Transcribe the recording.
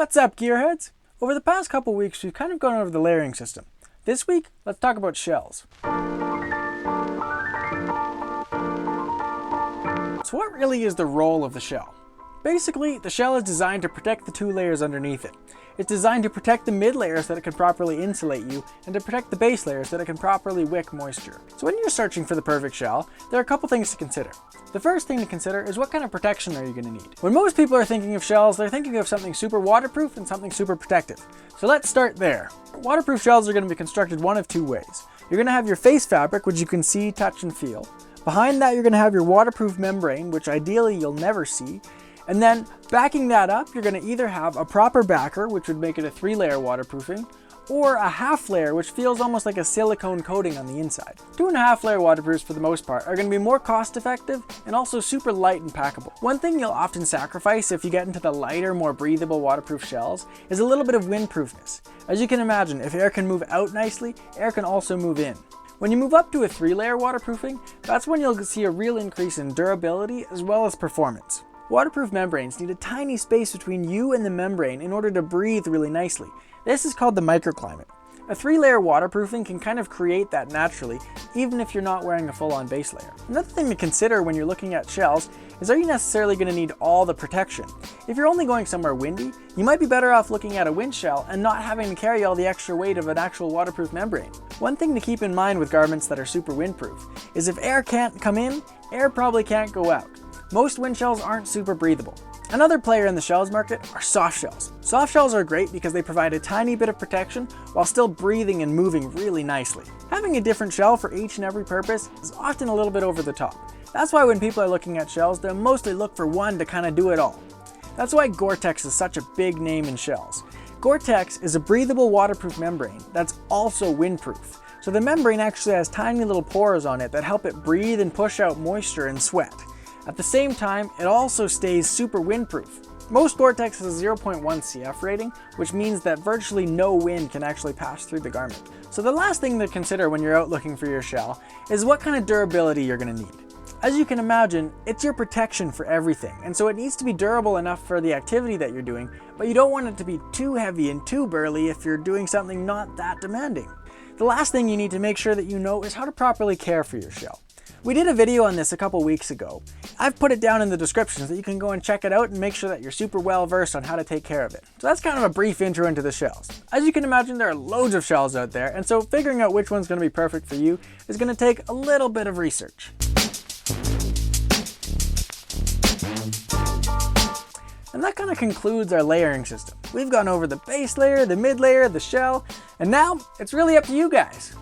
What's up, gearheads? Over the past couple weeks, we've kind of gone over the layering system. This week, let's talk about shells. So what really is the role of the shell? Basically, the shell is designed to protect the two layers underneath it. It's designed to protect the mid layers so that it can properly insulate you, and to protect the base layers so that it can properly wick moisture. So when you're searching for the perfect shell, there are a couple things to consider. The first thing to consider is what kind of protection are you going to need? When most people are thinking of shells, they're thinking of something super waterproof and something super protective. So let's start there. Waterproof shells are going to be constructed one of two ways. You're going to have your face fabric, which you can see, touch, and feel. Behind that, you're going to have your waterproof membrane, which ideally you'll never see. And then backing that up, you're going to either have a proper backer, which would make it a 3-layer waterproofing, or a half layer, which feels almost like a silicone coating on the inside. 2.5-layer waterproofs, for the most part, are going to be more cost effective and also super light and packable. One thing you'll often sacrifice if you get into the lighter, more breathable waterproof shells is a little bit of windproofness. As you can imagine, if air can move out nicely, air can also move in. When you move up to a 3-layer waterproofing, that's when you'll see a real increase in durability as well as performance. Waterproof membranes need a tiny space between you and the membrane in order to breathe really nicely. This is called the microclimate. A 3-layer waterproofing can kind of create that naturally, even if you're not wearing a full-on base layer. Another thing to consider when you're looking at shells is, are you necessarily going to need all the protection? If you're only going somewhere windy, you might be better off looking at a wind shell and not having to carry all the extra weight of an actual waterproof membrane. One thing to keep in mind with garments that are super windproof is if air can't come in, air probably can't go out. Most wind shells aren't super breathable. Another player in the shells market are soft shells. Soft shells are great because they provide a tiny bit of protection while still breathing and moving really nicely. Having a different shell for each and every purpose is often a little bit over the top. That's why when people are looking at shells, they'll mostly look for one to kind of do it all. That's why Gore-Tex is such a big name in shells. Gore-Tex is a breathable waterproof membrane that's also windproof. So the membrane actually has tiny little pores on it that help it breathe and push out moisture and sweat. At the same time, it also stays super windproof. Most Gore-Tex has a 0.1 CF rating, which means that virtually no wind can actually pass through the garment. So the last thing to consider when you're out looking for your shell is what kind of durability you're going to need. As you can imagine, it's your protection for everything, and so it needs to be durable enough for the activity that you're doing, but you don't want it to be too heavy and too burly if you're doing something not that demanding. The last thing you need to make sure that you know is how to properly care for your shell. We did a video on this a couple weeks ago. I've put it down in the description so that you can go and check it out and make sure that you're super well versed on how to take care of it. So that's kind of a brief intro into the shells. As you can imagine, there are loads of shells out there, and so figuring out which one's going to be perfect for you is going to take a little bit of research. And that kind of concludes our layering system. We've gone over the base layer, the mid layer, the shell, and now it's really up to you guys.